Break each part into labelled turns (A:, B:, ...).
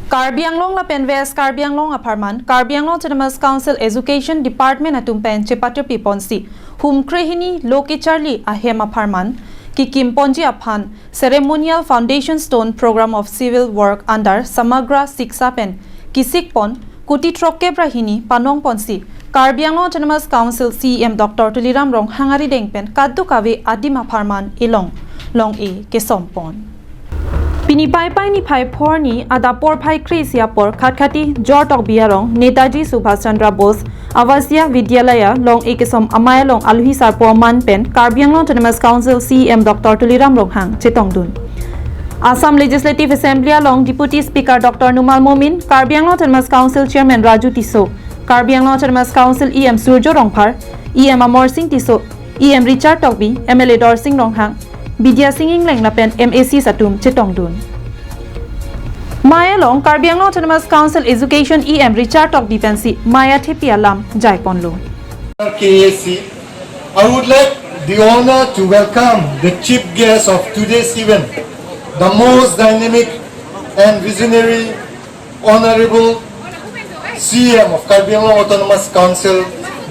A: Karbi Anglong la pen West Karbi Anglong apartment Karbi Anglong Autonomous Council Education Department atum pen chepater piponsi hum krehini loke charli ahem apartment kekimji aphan ceremonial foundation stone program of civil work under Samagra Siksha pen kisik pon kuti trokke brahini panong ponsi Karbi Anglong Autonomous Council CEM Dr. Tuliram Ronghang arideng pen kaddu kave adim apartment ilong long e kesom pon Pini pai ni pai por ni ada por pai krisia por khatkati jortok biarong Netaji Subhash Chandra Bose Avasya Vidyalaya long ekesom amaya long alhi sarpo man pen Karbi Anglong Autonomous Council CEM Dr. Tuliram Ronghang chetongdun Assam Legislative Assembly along Deputy Speaker Dr. Numal Momin Karbi Anglong Autonomous Council Chairman Raju Tiso Karbi Anglong Autonomous Council EM Surjo Rongphar EM Amor Singh Tiso EM Richard Tokbi MLA Dor Singh Ronghang Bidya Singing Leng Lapen MAC Satum Chetongdun Maya Long Karbi Anglong Autonomous Council Education EM Richard Tokbi Pensi Maya Thepi Alam Jaiponlo
B: KAAC, I would like the honor to welcome the chief guest of today's event, the most dynamic and visionary Honorable CM of Karbi Anglong Autonomous Council,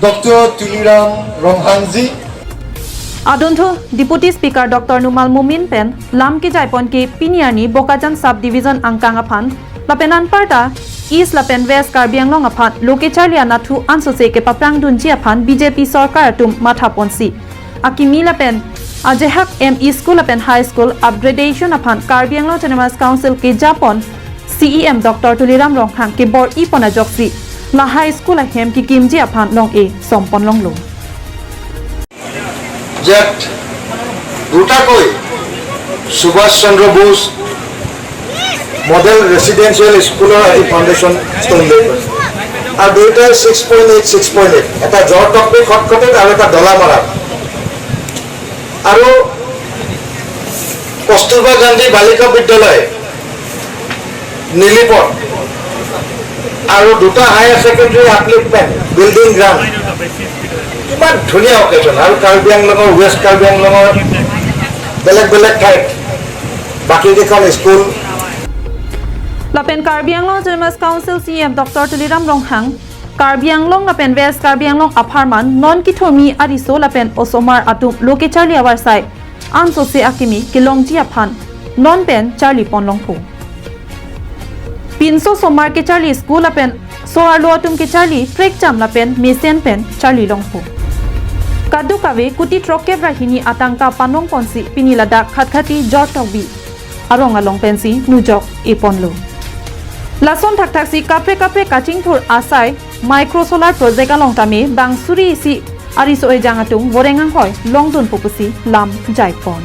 B: Dr. Tuliram Ronghang ji.
A: Adonto Deputy Speaker Dr. Numal Mumin Pen Lam ke Jaipon ke Piniani Bokajan Subdivision Angkang Aphan Lapenan Parta East Lapen West Karbi Anglong Aphan Loke Charlia Nathu Ansose ke Paprang Dunji Aphan BJP Sarkar Tum Matha Ponsi Akimi Lapen Ajehak ME School Lapen High School Upgradation Aphan Karbi Anglong Autonomous Council ke Japon CEM Dr. Tuliram Ronghang ke Bor Ipona Joksi La High School ahem kekimji aphan long e sompon long lo
C: Jet দুটাকৈ সুভাষ চন্দ্ৰ Bose model ৰেসিডেন্সিয়েল স্কুলৰ আজি foundation stone লৈ আৰু দুটা 6.8 এটা জৰটকপি খটখটে আৰু এটা ডলামাৰা আৰু কস্তুৰবা গান্ধী বালিকা বিদ্যালয় নীলিপথ আৰু দুটা higher secondary upliftment building ground ইমান ধুনীয়া অকেজন আৰু কাৰ্বি আংলঙৰ ৱেষ্ট কাৰ্বি আংলঙৰ বেলেগ ঠাইত বাকী কেইখন school
A: Lapen Karbi Anglong Autonomous Council CEM Dr. Tuliram Ronghang Karbi Anglong Lapen West Karbi Anglong apartment non kithomi ariso Lapen osomar atum loke charli awar sai anso se akimi kilongji aphan non pen charli ponlongpho pinso somar ke charli school Lapen so arlo atum ke charli trek jam Lapen mesen pen charli longpho Kadu kave kuti trokke brahini atangka panong ponsi pinilada khatkati jortokbi arong along pensi nujok eponlo Lason thak si kapre kaching thur asai micro solar project along tame bangsuri si ariso e jangatung borengang hoy longdun popusi lam jaipon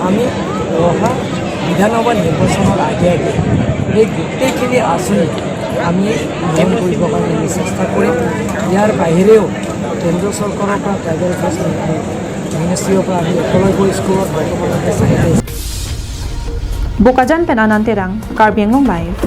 D: আমি অহা বিধানসভা নিৰ্বাচনৰ আগে এই গোটেইখিনি আঁচনি আমি উন্নয়ন কৰিবৰ কাৰণে চেষ্টা কৰিম ইয়াৰ বাহিৰেও কেন্দ্ৰ চৰকাৰৰ পৰা ট্ৰাইবেল এফেয়াৰ্ছ মিনিষ্ট্ৰীৰ পৰা আমি একেলগে স্কুলত বৰ্তমানলৈকে চাই
A: Bokajan Penananterang Karbi Anglong Live